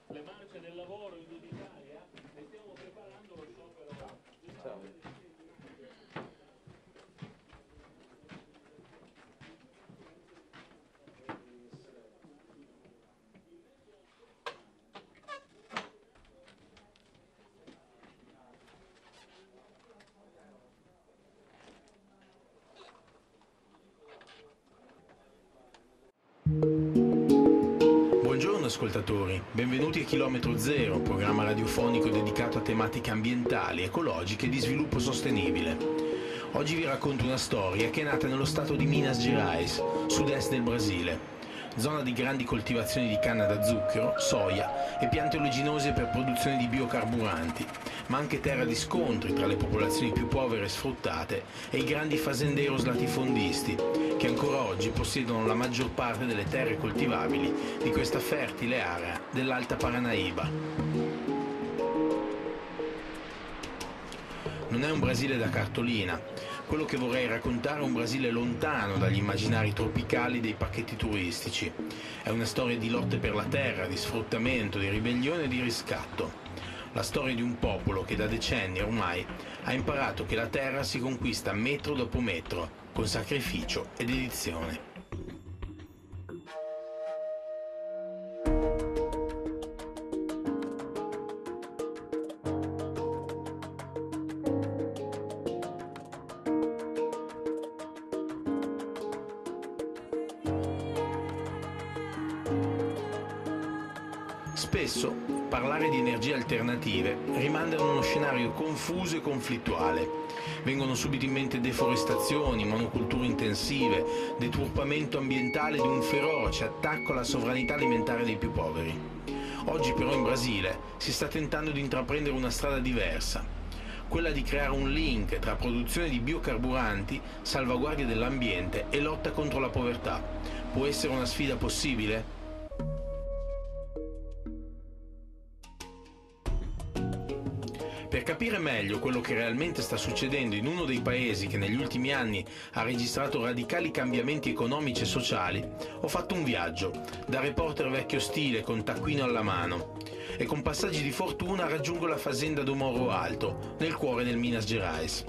le marce del lavoro in tutta Italia e stiamo preparando lo sciopero. Buongiorno ascoltatori, benvenuti a Chilometro Zero, programma radiofonico dedicato a tematiche ambientali, ecologiche e di sviluppo sostenibile. Oggi vi racconto una storia che è nata nello stato di Minas Gerais, sud-est del Brasile, zona di grandi coltivazioni di canna da zucchero, soia e piante oleaginose per produzione di biocarburanti, ma anche terra di scontri tra le popolazioni più povere e sfruttate e i grandi fazenderos latifondisti, che ancora oggi possiedono la maggior parte delle terre coltivabili di questa fertile area dell'Alta Paranaíba. Non è un Brasile da cartolina. Quello che vorrei raccontare è un Brasile lontano dagli immaginari tropicali dei pacchetti turistici. È una storia di lotte per la terra, di sfruttamento, di ribellione e di riscatto. La storia di un popolo che da decenni ormai ha imparato che la terra si conquista metro dopo metro, con sacrificio e dedizione. Spesso parlare di energie alternative rimanda a uno scenario confuso e conflittuale. Vengono subito in mente deforestazioni, monoculture intensive, deturpamento ambientale di un feroce attacco alla sovranità alimentare dei più poveri. Oggi però in Brasile si sta tentando di intraprendere una strada diversa, quella di creare un link tra produzione di biocarburanti, salvaguardia dell'ambiente e lotta contro la povertà. Può essere una sfida possibile? Per capire meglio quello che realmente sta succedendo in uno dei paesi che negli ultimi anni ha registrato radicali cambiamenti economici e sociali, ho fatto un viaggio, da reporter vecchio stile con taccuino alla mano, e con passaggi di fortuna raggiungo la fazenda do Morro Alto, nel cuore del Minas Gerais.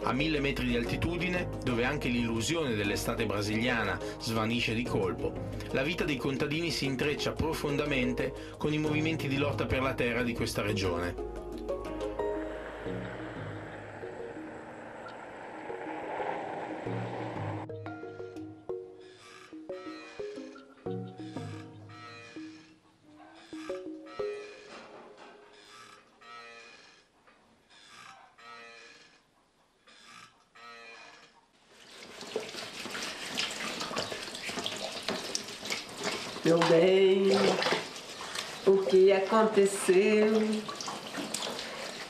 A 1000 metri di altitudine, dove anche l'illusione dell'estate brasiliana svanisce di colpo, la vita dei contadini si intreccia profondamente con i movimenti di lotta per la terra di questa regione. Meu bem, o que aconteceu?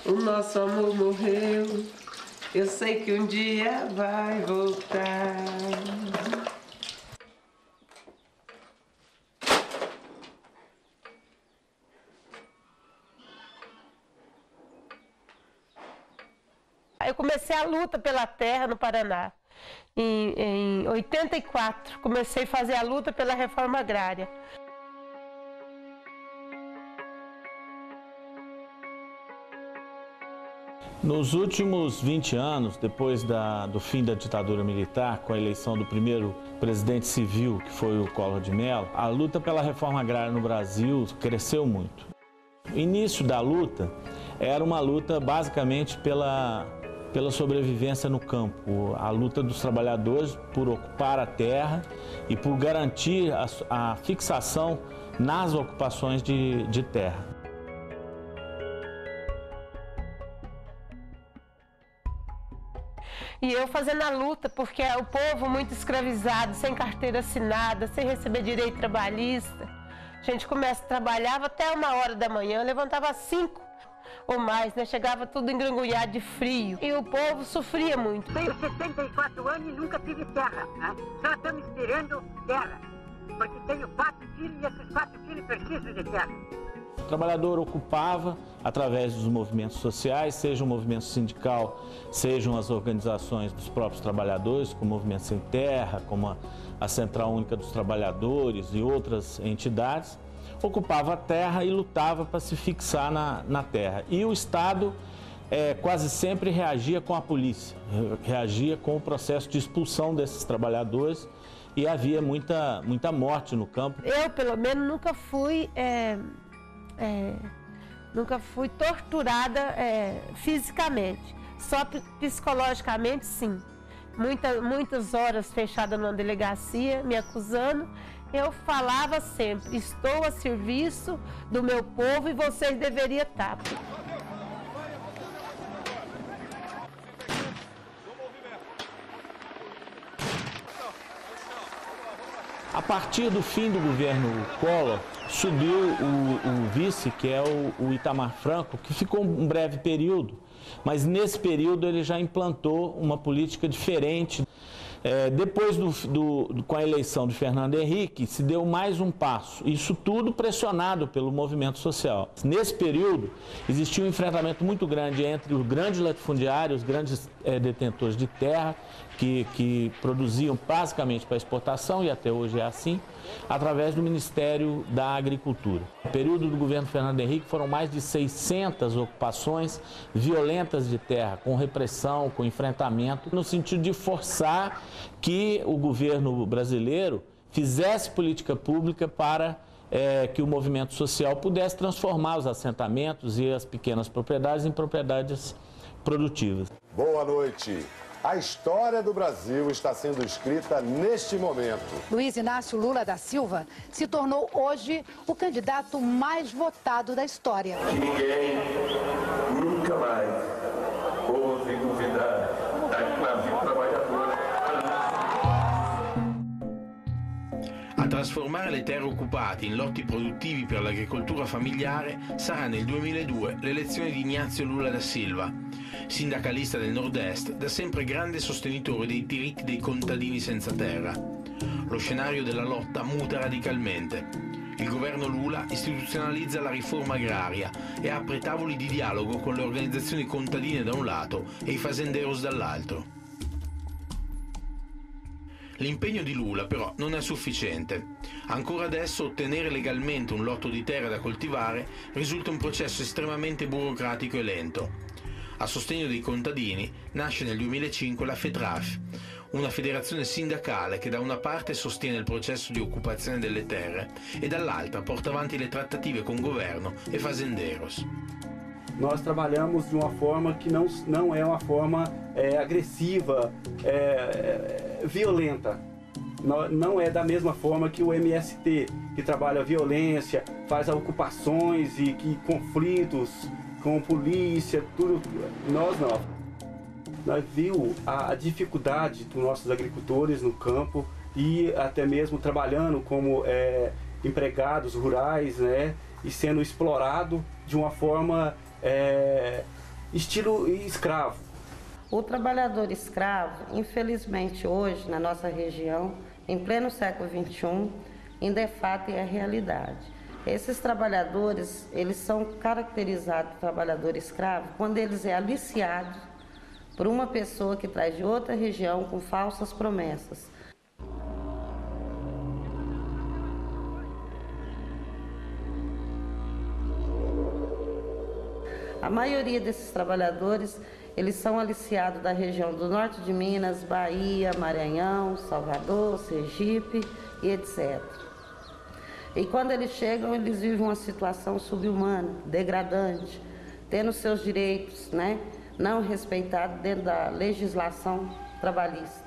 O nosso amor morreu. Eu sei que um dia vai voltar. Eu comecei a luta pela terra no Paraná. Em 84, comecei a fazer a luta pela reforma agrária. Nos últimos 20 anos, depois do fim da ditadura militar, com a eleição do primeiro presidente civil, que foi o Collor de Mello, a luta pela reforma agrária no Brasil cresceu muito. O início da luta era uma luta basicamente pela sobrevivência no campo, a luta dos trabalhadores por ocupar a terra e por garantir a fixação nas ocupações de terra. E eu fazendo a luta, porque é o povo muito escravizado, sem carteira assinada, sem receber direito trabalhista. A gente trabalhava até 1h da manhã, levantava às 5 ou mais, né? Chegava tudo engranguiado de frio e o povo sofria muito. Tenho 64 anos e nunca tive terra, né? Só estamos esperando terra, porque tenho 4 filhos e esses 4 filhos precisam de terra. O trabalhador ocupava, através dos movimentos sociais, seja o movimento sindical, sejam as organizações dos próprios trabalhadores, como o Movimento Sem Terra, como a Central Única dos Trabalhadores e outras entidades, ocupava a terra e lutava para se fixar na terra. E o Estado quase sempre reagia com a polícia, reagia com o processo de expulsão desses trabalhadores, e havia muita morte no campo. Eu, pelo menos, nunca fui torturada fisicamente, só psicologicamente, sim. Muitas horas fechada numa delegacia, me acusando. Eu falava sempre: estou a serviço do meu povo e vocês deveriam estar. A partir do fim do governo Collor, subiu o vice, que é o Itamar Franco, que ficou um breve período, mas nesse período ele já implantou uma política diferente. Depois com a eleição de Fernando Henrique, se deu mais um passo, isso tudo pressionado pelo movimento social. Nesse período, existia um enfrentamento muito grande entre os grandes latifundiários, os grandes detentores de terra, que produziam basicamente para exportação, e até hoje é assim, através do Ministério da Agricultura. No período do governo Fernando Henrique foram mais de 600 ocupações violentas de terra, com repressão, com enfrentamento, no sentido de forçar que o governo brasileiro fizesse política pública para que o movimento social pudesse transformar os assentamentos e as pequenas propriedades em propriedades produtivas. Boa noite. A história do Brasil está sendo escrita neste momento. Luiz Inácio Lula da Silva se tornou hoje o candidato mais votado da história. Que ninguém nunca mais ouse duvidar da classe trabalhadora. A trasformare le terre occupate in lotti produttivi per l'agricoltura familiare sarà nel 2002 l'elezione di Ignazio Lula da Silva, sindacalista del Nord-Est, da sempre grande sostenitore dei diritti dei contadini senza terra. Lo scenario della lotta muta radicalmente. Il governo Lula istituzionalizza la riforma agraria e apre tavoli di dialogo con le organizzazioni contadine da un lato e i fazenderos dall'altro. L'impegno di Lula però non è sufficiente. Ancora adesso ottenere legalmente un lotto di terra da coltivare risulta un processo estremamente burocratico e lento. A sostegno dei contadini nasce nel 2005 la FETRAF, una federazione sindacale che da una parte sostiene il processo di occupazione delle terre e dall'altra porta avanti le trattative con governo e fazenderos. Nós trabalhamos de uma forma que não é uma forma agressiva, violenta. Não é da mesma forma que o MST, que trabalha a violência, faz ocupações e conflitos com polícia, tudo. Nós não. Nós vimos a dificuldade dos nossos agricultores no campo e até mesmo trabalhando como empregados rurais, né, e sendo explorado de uma forma estilo escravo. O trabalhador escravo, infelizmente hoje na nossa região, em pleno século XXI, ainda é fato e é realidade. Esses trabalhadores, eles são caracterizados de trabalhador escravo quando eles é aliciado por uma pessoa que traz de outra região com falsas promessas. A maioria desses trabalhadores, eles são aliciados da região do norte de Minas, Bahia, Maranhão, Salvador, Sergipe e etc. E quando eles chegam, eles vivem uma situação subhumana, degradante, tendo seus direitos, né, não respeitados dentro da legislação trabalhista.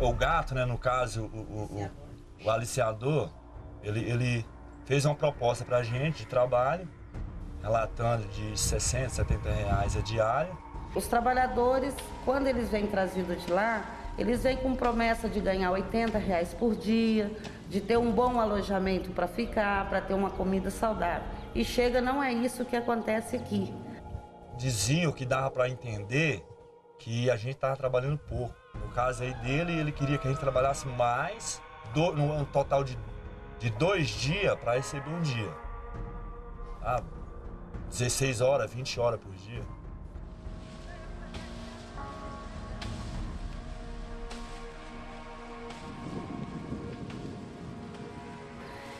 O gato, né, no caso, o aliciador, ele fez uma proposta para a gente de trabalho, relatando de 60, 70 reais a diária. Os trabalhadores, quando eles vêm trazidos de lá, eles vêm com promessa de ganhar 80 reais por dia, de ter um bom alojamento para ficar, para ter uma comida saudável. E chega, não é isso que acontece aqui. Diziam que dava para entender que a gente estava trabalhando pouco. No caso aí dele, ele queria que a gente trabalhasse mais, no total de 2 dias para receber um dia. 16 horas, 20 horas por dia.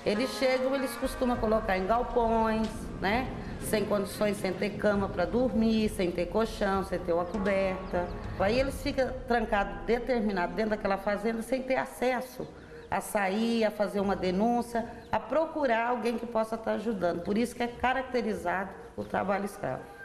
Eles chegam, eles costumam colocar em galpões, né? Sem condições, sem ter cama para dormir, sem ter colchão, sem ter uma coberta. Aí eles ficam trancados, determinados dentro daquela fazenda, sem ter acesso a sair, a fazer uma denúncia, a procurar alguém que possa estar ajudando. Por isso que é caracterizado o trabalho escravo.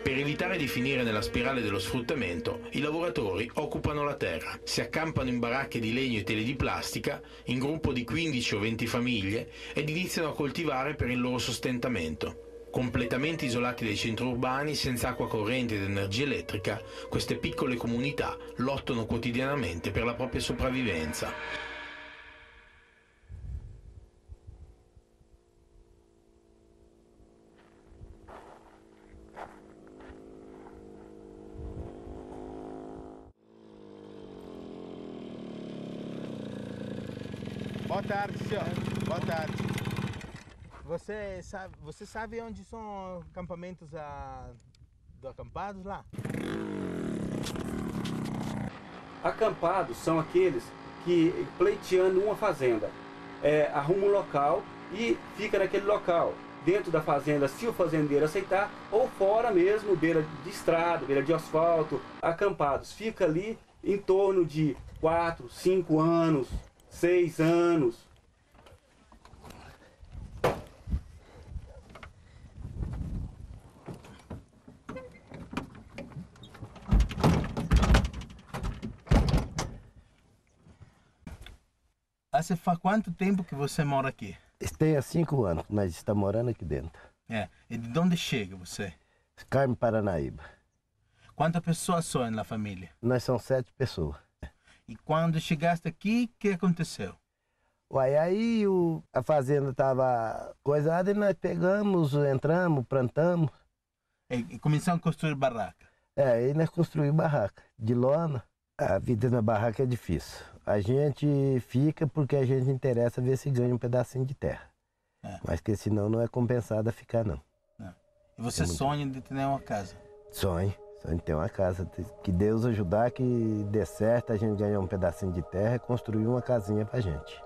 Per evitare di finire nella spirale dello sfruttamento, i lavoratori occupano la terra, si accampano in baracche di legno e tele di plastica, in gruppo di 15 o 20 famiglie, ed iniziano a coltivare per il loro sostentamento. Completamente isolati dai centri urbani, senza acqua corrente ed energia elettrica, queste piccole comunità lottano quotidianamente per la propria sopravvivenza. Boa tarde, senhor. Boa tarde. Você sabe onde são acampamentos do acampados lá? Acampados são aqueles que, pleiteando uma fazenda, arruma um local e fica naquele local, dentro da fazenda, se o fazendeiro aceitar, ou fora mesmo, beira de estrada, beira de asfalto. Acampados fica ali em torno de 4, 5 anos, 6 anos. Faz quanto tempo que você mora aqui? Tem há 5 anos, mas está morando aqui dentro. E de onde chega você? Carmo, Paranaíba. Quantas pessoas são na família? Nós somos 7 pessoas. E quando chegaste aqui, o que aconteceu? Uai, aí a fazenda estava coisada e nós pegamos, entramos, plantamos. E começamos a construir barraca? Aí nós construímos barraca de lona. A vida na barraca é difícil. A gente fica porque a gente interessa ver se ganha um pedacinho de terra. Mas que senão não é compensado a ficar, não. E você sonha de ter uma casa? Sonho de ter uma casa. Que Deus ajudar, que dê certo, a gente ganhar um pedacinho de terra e construir uma casinha pra gente.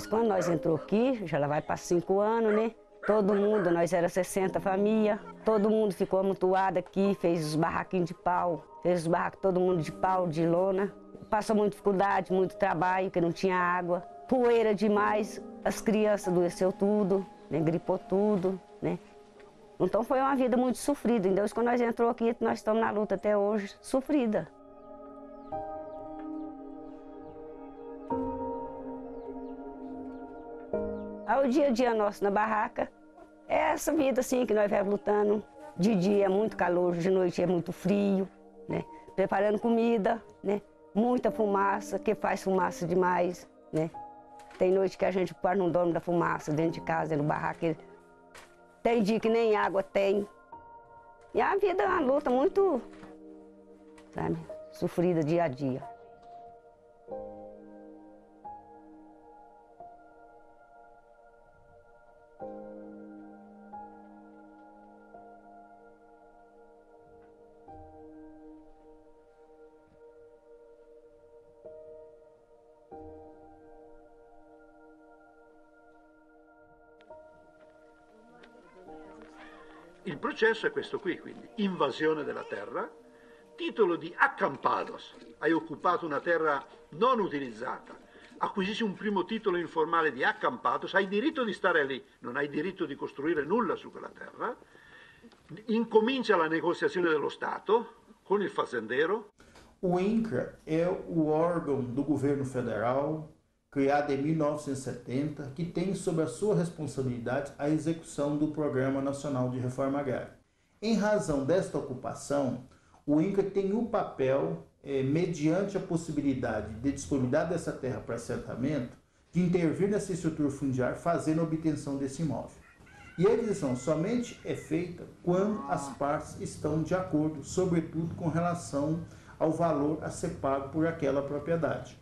Quando nós entrou aqui, já vai para 5 anos, né? Todo mundo, nós era 60 famílias, todo mundo ficou amontoado aqui, fez os barraquinhos de pau, fez os barracos todo mundo de pau, de lona. Passou muita dificuldade, muito trabalho, porque não tinha água, poeira demais, as crianças adoeceu tudo, né? Gripou tudo, né? Então foi uma vida muito sofrida. Então quando nós entrou aqui, nós estamos na luta até hoje, sofrida. O dia a dia nosso na barraca é essa vida assim que nós vamos lutando. De dia é muito calor, de noite é muito frio, né? Preparando comida, né? Muita fumaça, que faz fumaça demais, né? Tem noite que a gente quase não dorme da fumaça dentro de casa, dentro do barraco. Tem dia que nem água tem. E a vida é uma luta muito, sabe, sofrida dia a dia. Il processo è questo qui, quindi invasione della terra, titolo di accampados, hai occupato una terra non utilizzata, acquisisci un primo titolo informale di accampados, hai diritto di stare lì, non hai diritto di costruire nulla su quella terra, incomincia la negoziazione dello Stato con il fazendero. O INCRA é o órgão do governo federal, criado em 1970, que tem sob a sua responsabilidade a execução do Programa Nacional de Reforma Agrária. Em razão desta ocupação, o INCRA tem o papel, mediante a possibilidade de disponibilidade dessa terra para assentamento, de intervir nessa estrutura fundiária, fazendo a obtenção desse imóvel. E a aquisição somente é feita quando as partes estão de acordo, sobretudo com relação ao valor a ser pago por aquela propriedade.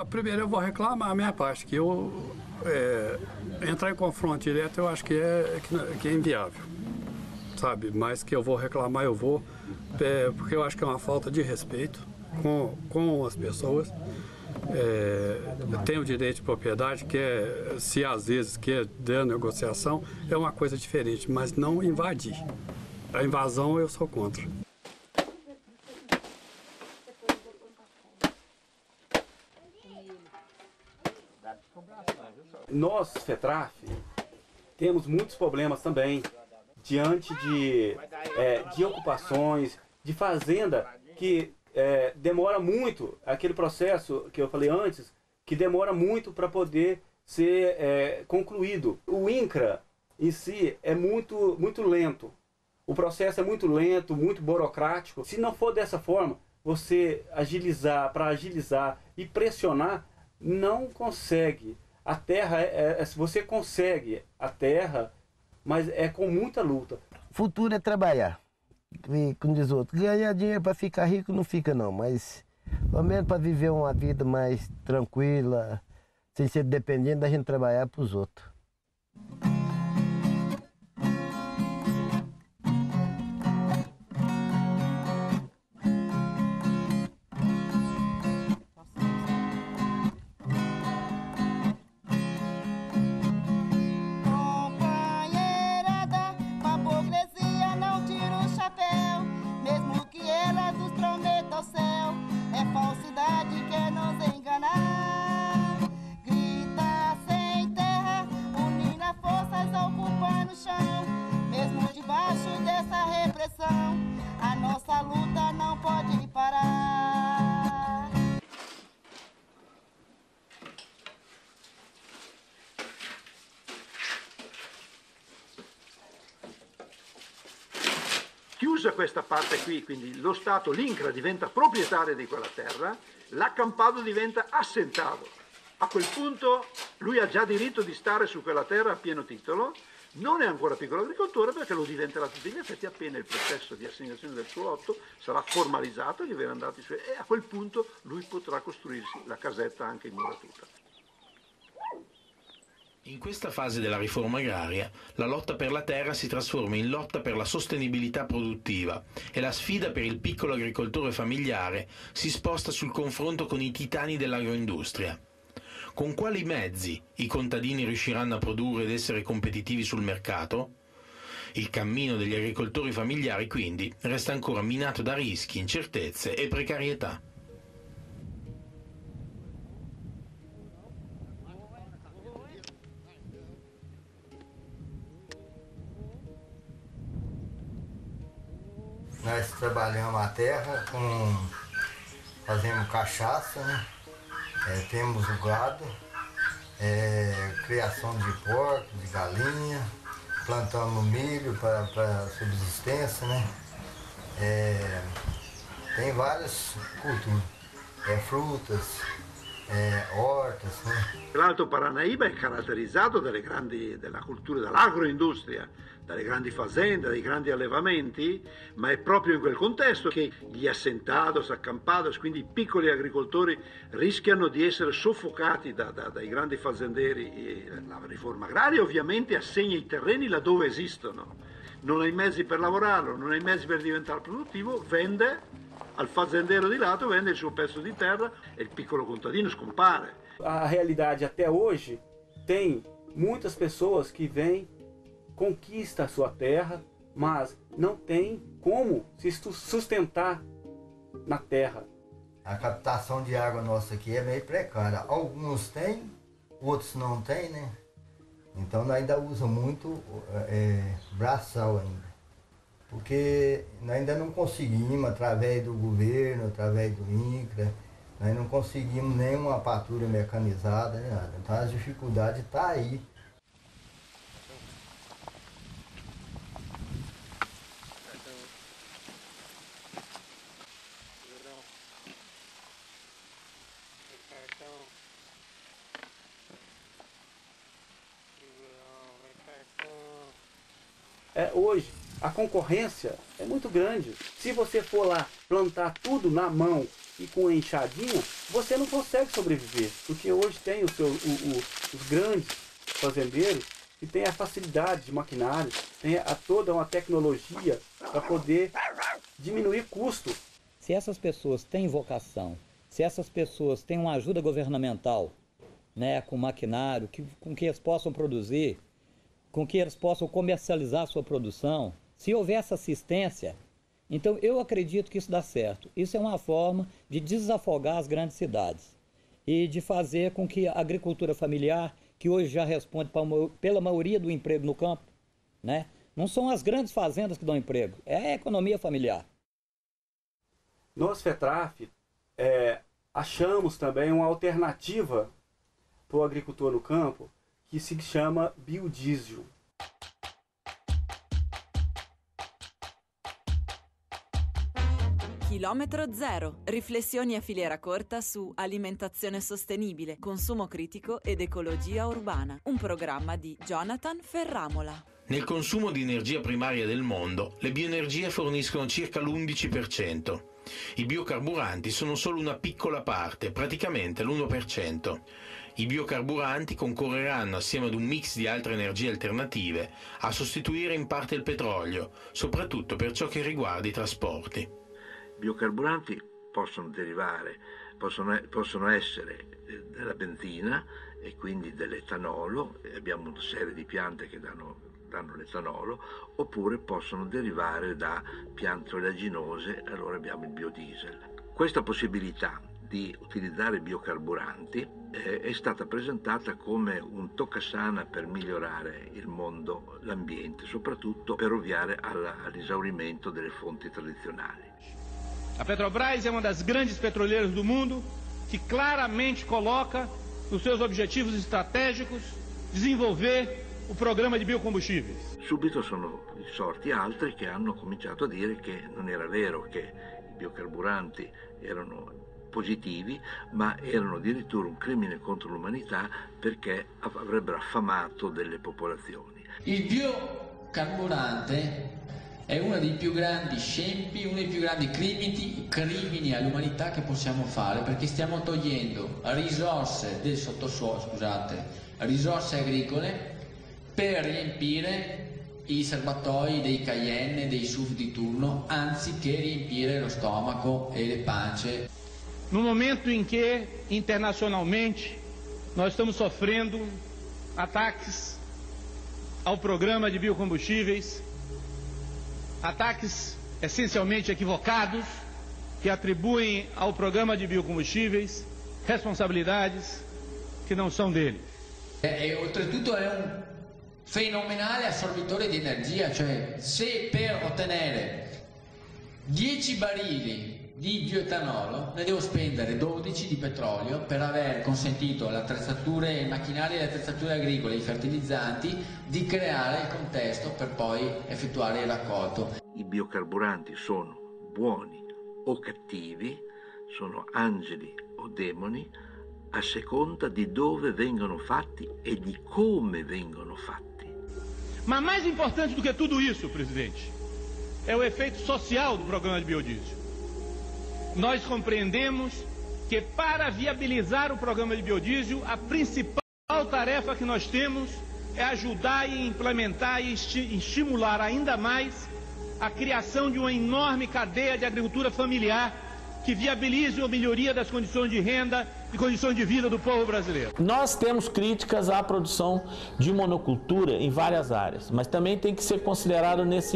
Primeiro eu vou reclamar a minha parte, que eu entrar em confronto direto eu acho que é inviável, sabe? Mas que eu vou reclamar, eu vou, porque eu acho que é uma falta de respeito com as pessoas. Tem o direito de propriedade, que se às vezes quer dar negociação, é uma coisa diferente, mas não invadir. A invasão eu sou contra. Nós, FETRAF, temos muitos problemas também diante de ocupações, de fazenda que demora muito, aquele processo que eu falei antes, que demora muito para poder ser concluído. O INCRA em si é muito lento, o processo é muito lento, muito burocrático. Se não for dessa forma, você agilizar e pressionar, não consegue. A terra, você consegue a terra, mas é com muita luta. Futuro é trabalhar. E, como diz outro, ganhar dinheiro para ficar rico não fica não, mas pelo menos para viver uma vida mais tranquila, sem ser dependente da gente trabalhar para os outros. A nossa luta não pode parar. Chiusa questa parte qui, quindi lo Stato, l'INCRA diventa proprietario di quella terra, l'accampato diventa assentato. A quel punto lui ha già diritto di stare su quella terra a pieno titolo. Non è ancora piccolo agricoltore perché lo diventerà a tutti gli effetti appena il processo di assegnazione del suo lotto sarà formalizzato, gli verranno dati i suoi, e a quel punto lui potrà costruirsi la casetta anche in muratura. In questa fase della riforma agraria, la lotta per la terra si trasforma in lotta per la sostenibilità produttiva e la sfida per il piccolo agricoltore familiare si sposta sul confronto con i titani dell'agroindustria. Con quali mezzi i contadini riusciranno a produrre ed essere competitivi sul mercato? Il cammino degli agricoltori familiari, quindi, resta ancora minato da rischi, incertezze e precarietà. Nós trabalhamos a terra, fazemos cachaça, né? Temos o gado, criação de porco, de galinha, plantamos milho para subsistência, né? Tem várias culturas, frutas, hortas, né? L'Alto Paranaíba è caratterizzato dalla cultura dell'agroindustria, dalle grandi fazende, dai grandi allevamenti, ma è proprio in quel contesto che gli assentados, accampados, quindi i piccoli agricoltori, rischiano di essere soffocati dai grandi fazenderi. La riforma agraria ovviamente assegna i terreni laddove esistono, non hai mezzi per lavorarlo, non hai mezzi per diventare produttivo, vende al fazendero di lato, vende il suo pezzo di terra e il piccolo contadino scompare. A realidade até hoje tem muitas pessoas que vêm, conquista a sua terra, mas não tem como se sustentar na terra. A captação de água nossa aqui é meio precária. Alguns têm, outros não têm, né? Então nós ainda usa muito braçal ainda. Porque nós ainda não conseguimos, através do governo, através do INCRA, nós não conseguimos nenhuma patrulha mecanizada, nem nada. Então as dificuldades estão aí. Hoje a concorrência é muito grande. Se você for lá plantar tudo na mão e com enxadinha, você não consegue sobreviver. Porque hoje tem os grandes fazendeiros que têm a facilidade de maquinário, tem toda uma tecnologia para poder diminuir custo. Se essas pessoas têm vocação, se essas pessoas têm uma ajuda governamental, né, com maquinário, com que eles possam produzir, com que eles possam comercializar a sua produção, se houver essa assistência, então eu acredito que isso dá certo. Isso é uma forma de desafogar as grandes cidades e de fazer com que a agricultura familiar, que hoje já responde pela maioria do emprego no campo, né? Não são as grandes fazendas que dão emprego, é a economia familiar. Nós, FETRAF, achamos também uma alternativa para o agricultor no campo, que se chama biodiesel. Chilometro Zero. Riflessioni a filiera corta su alimentazione sostenibile, consumo critico ed ecologia urbana. Un programma di Jonathan Ferramola. Nel consumo di energia primaria del mondo, le bioenergie forniscono circa l'11%. I biocarburanti sono solo una piccola parte, praticamente l'1%. I biocarburanti concorreranno, assieme ad un mix di altre energie alternative, a sostituire in parte il petrolio, soprattutto per ciò che riguarda i trasporti. I biocarburanti possono possono essere della benzina e quindi dell'etanolo, abbiamo una serie di piante che danno l'etanolo, oppure possono derivare da piante oleaginose, allora abbiamo il biodiesel. Questa possibilità di utilizzare biocarburanti è stata presentata come un toccasana per migliorare il mondo, l'ambiente, soprattutto per ovviare all'esaurimento delle fonti tradizionali. A Petrobras é uma das grandes petroleiras do mundo que claramente coloca nos seus objetivos estratégicos desenvolver o programma di biocombustíveis. Subito sono sorti altri che hanno cominciato a dire che non era vero che i biocarburanti erano positivi, ma erano addirittura un crimine contro l'umanità perché avrebbero affamato delle popolazioni. Il biocarburante è uno dei più grandi scempi, uno dei più grandi crimini all'umanità che possiamo fare, perché stiamo togliendo risorse del sottosuolo, risorse agricole per riempire i serbatoi dei Cayenne, dei SUV di turno, anziché riempire lo stomaco e le pance. No momento em que, internacionalmente, nós estamos sofrendo ataques ao programa de biocombustíveis, ataques essencialmente equivocados, que atribuem ao programa de biocombustíveis responsabilidades que não são dele. E oltretutto è un fenomenale assorbitore di energia, cioè se per ottenere 10 barili di bioetanolo ne devo spendere 12 di petrolio per aver consentito alle attrezzature, ai macchinari, alle attrezzature agricole, ai fertilizzanti di creare il contesto per poi effettuare il raccolto. I biocarburanti sono buoni o cattivi, sono angeli o demoni, a seconda di dove vengono fatti e di come vengono fatti. Ma mais importante do que tudo isso, presidente, é o efeito social do programa de biodiesel. Nós compreendemos que para viabilizar o programa de biodiesel, a principal tarefa que nós temos é ajudar e implementar e estimular ainda mais a criação de uma enorme cadeia de agricultura familiar que viabilize a melhoria das condições de renda e condições de vida do povo brasileiro. Nós temos críticas à produção de monocultura em várias áreas, mas também tem que ser considerado nesse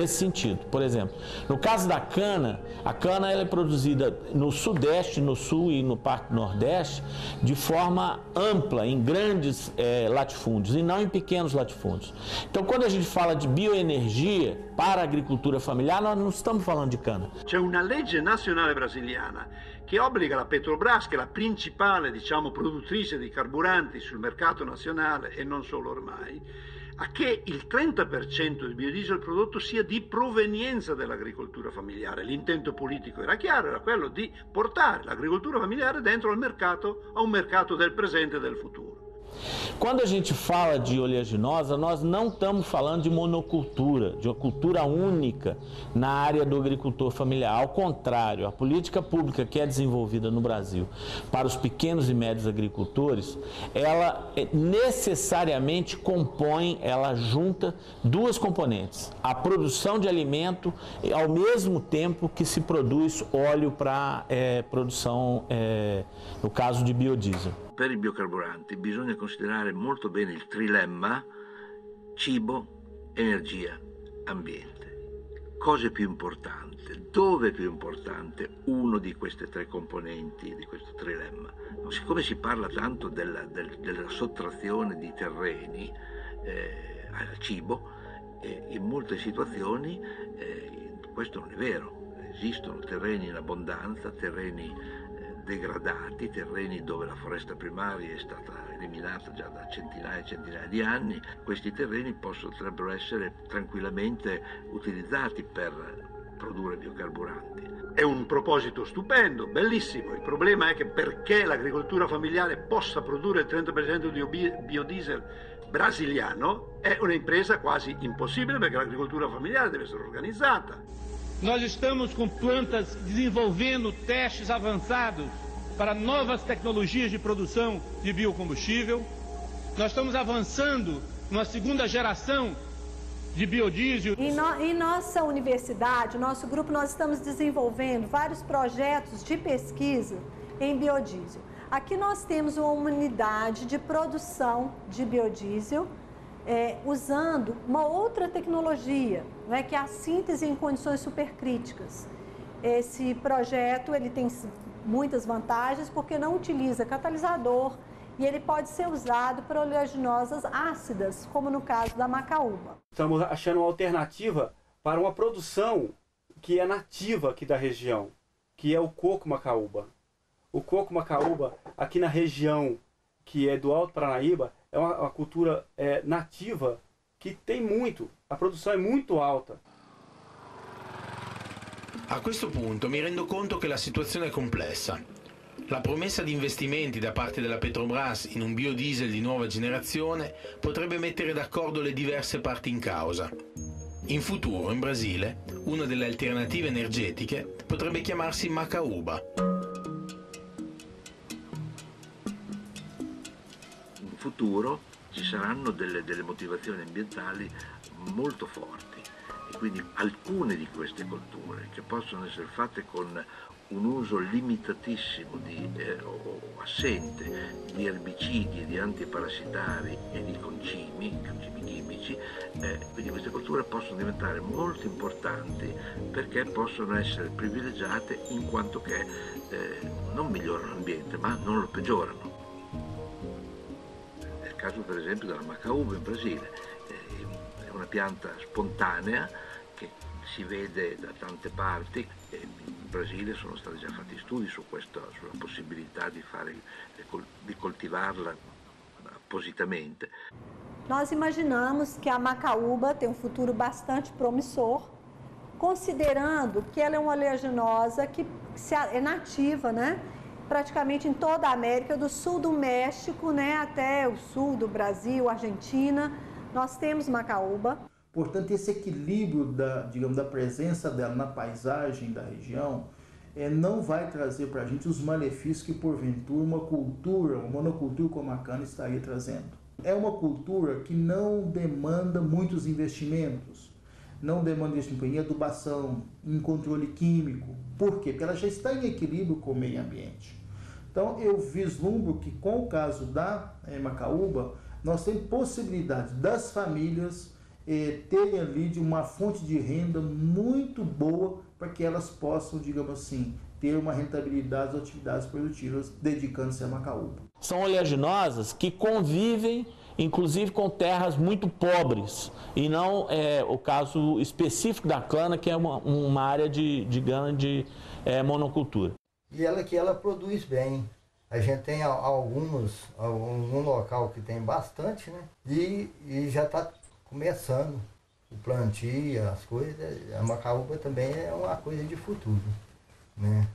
sentido. Por exemplo, no caso da cana, a cana ela é produzida no Sudeste, no Sul e no Parque Nordeste de forma ampla, em grandes latifúndios e não em pequenos latifúndios. Então, quando a gente fala de bioenergia para a agricultura familiar, nós não estamos falando de cana. C'è una legge nazionale brasiliana che obbliga la Petrobras, che è la principale, diciamo, produttrice di carburanti sul mercato nazionale e non solo ormai, a che il 30% del biodiesel prodotto sia di provenienza dell'agricoltura familiare. L'intento politico era chiaro, era quello di portare l'agricoltura familiare dentro al mercato, a un mercato del presente e del futuro. Quando a gente fala de oleaginosa, nós não estamos falando de monocultura, de uma cultura única na área do agricultor familiar. Ao contrário, a política pública que é desenvolvida no Brasil para os pequenos e médios agricultores, ela necessariamente compõe, ela junta duas componentes. A produção de alimento ao mesmo tempo que se produz óleo para produção, no caso de biodiesel. Per i biocarburanti bisogna considerare molto bene il trilemma cibo, energia, ambiente. Cosa è più importante? Dove è più importante uno di queste tre componenti di questo trilemma? Siccome si parla tanto della sottrazione di terreni al cibo, in molte situazioni questo non è vero. Esistono terreni in abbondanza, terreni degradati, terreni dove la foresta primaria è stata eliminata già da centinaia e centinaia di anni. Questi terreni potrebbero essere tranquillamente utilizzati per produrre biocarburanti. È un proposito stupendo, bellissimo. Il problema è che perché l'agricoltura familiare possa produrre il 30% di biodiesel brasiliano è un'impresa quasi impossibile, perché l'agricoltura familiare deve essere organizzata. Nós estamos com plantas desenvolvendo testes avançados para novas tecnologias de produção de biocombustível. Nós estamos avançando numa segunda geração de biodiesel. Em nossa universidade, nosso grupo, nós estamos desenvolvendo vários projetos de pesquisa em biodiesel. Aqui nós temos uma unidade de produção de biodiesel usando uma outra tecnologia, que é a síntese em condições supercríticas. Esse projeto ele tem muitas vantagens porque não utiliza catalisador e ele pode ser usado para oleaginosas ácidas, como no caso da macaúba. Estamos achando uma alternativa para uma produção que é nativa aqui da região, que é o coco macaúba. O coco macaúba, aqui na região que é do Alto Paranaíba, é uma cultura nativa que tem muito, a produção é muito alta. A questo punto mi rendo conto che la situazione è complessa. La promessa di investimenti da parte della Petrobras in un biodiesel di nuova generazione potrebbe mettere d'accordo le diverse parti in causa. In futuro, in Brasile, una delle alternative energetiche potrebbe chiamarsi macaúba. Futuro ci saranno delle motivazioni ambientali molto forti e quindi alcune di queste colture che possono essere fatte con un uso limitatissimo o assente di erbicidi, di antiparassitari e di concimi chimici, quindi queste colture possono diventare molto importanti perché possono essere privilegiate in quanto che non migliorano l'ambiente ma non lo peggiorano. Il caso per esempio della macaúba in Brasile, è una pianta spontanea che si vede da tante parti e in Brasile sono stati già fatti studi su questo, sulla possibilità di coltivarla appositamente. Nós imaginamos que a macaúba tem um futuro bastante promissor, considerando que ela é uma oleaginosa que é nativa, praticamente em toda a América, do sul do México, até o sul do Brasil, Argentina, nós temos macaúba. Portanto, esse equilíbrio da presença dela na paisagem da região não vai trazer para a gente os malefícios que, porventura, uma monocultura como a cana estaria trazendo. É uma cultura que não demanda muitos investimentos. não demanda investimento em adubação, em controle químico. Por quê? Porque ela já está em equilíbrio com o meio ambiente. Então eu vislumbro que com o caso da macaúba, nós temos possibilidade das famílias terem ali de uma fonte de renda muito boa para que elas possam, digamos assim, ter uma rentabilidade das atividades produtivas dedicando-se à macaúba. São oleaginosas que convivem, inclusive, com terras muito pobres, e não o caso específico da Clana, que é uma área de grande monocultura. E ela produz bem. A gente tem algum local que tem bastante, né? E já está começando o plantio, as coisas. A macaúba também é uma coisa de futuro, né?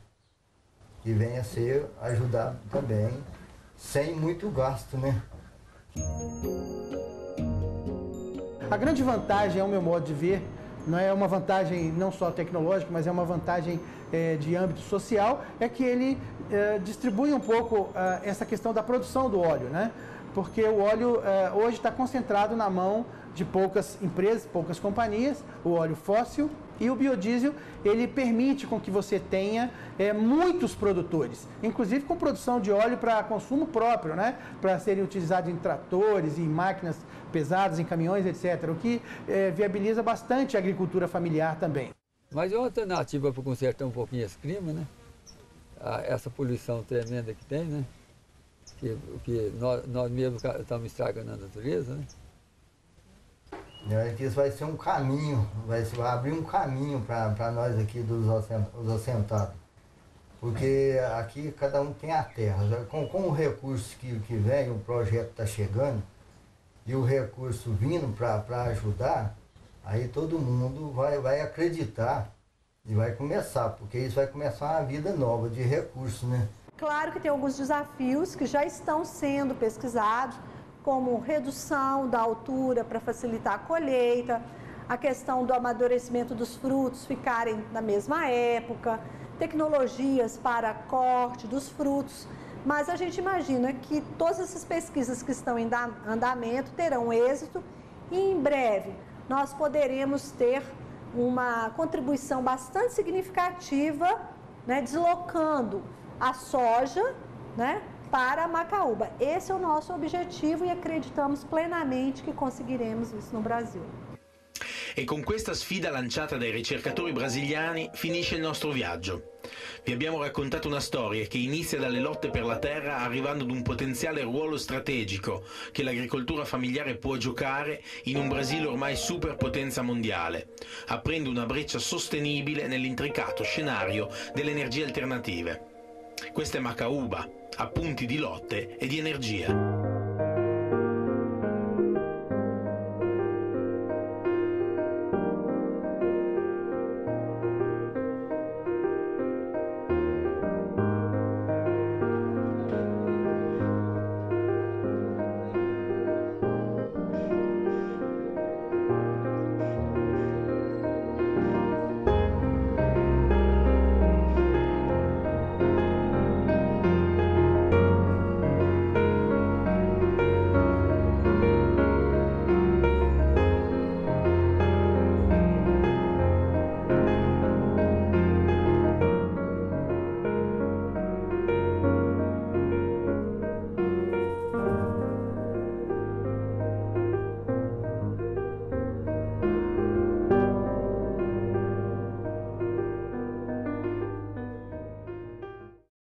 Que venha a ser ajudado também, sem muito gasto, né? A grande vantagem, ao meu modo de ver, não é uma vantagem não só tecnológica, mas é uma vantagem de âmbito social, é que ele distribui um pouco essa questão da produção do óleo, né? Porque o óleo hoje está concentrado na mão de poucas empresas, poucas companhias, o óleo fóssil, e o biodiesel, ele permite com que você tenha muitos produtores, inclusive com produção de óleo para consumo próprio, né? Para serem utilizados em tratores, em máquinas pesadas, em caminhões, etc., o que viabiliza bastante a agricultura familiar também. Mas é uma alternativa para consertar um pouquinho esse clima, né? Essa poluição tremenda que tem, né? Que nós mesmos estamos estragando a natureza, né? Isso vai ser um caminho, vai abrir um caminho para nós aqui dos assentados. Porque aqui cada um tem a terra. Com o recurso que vem, o projeto está chegando, e o recurso vindo para ajudar, aí todo mundo vai acreditar e vai começar, porque isso vai começar uma vida nova de recursos, né? Claro que tem alguns desafios que já estão sendo pesquisados, como redução da altura para facilitar a colheita, a questão do amadurecimento dos frutos ficarem na mesma época, tecnologias para corte dos frutos, mas a gente imagina que todas essas pesquisas que estão em andamento terão êxito e em breve nós poderemos ter uma contribuição bastante significativa, né, deslocando a soja, né, para a macaúba. Esse é o nosso objetivo e acreditamos plenamente che conseguiremos isso no Brasil. E con questa sfida lanciata dai ricercatori brasiliani finisce il nostro viaggio. Vi abbiamo raccontato una storia che inizia dalle lotte per la terra, arrivando ad un potenziale ruolo strategico che l'agricoltura familiare può giocare in un Brasile ormai superpotenza mondiale, aprendo una breccia sostenibile nell'intricato scenario delle energie alternative. Questa è Macaúba, appunti di lotte e di energia.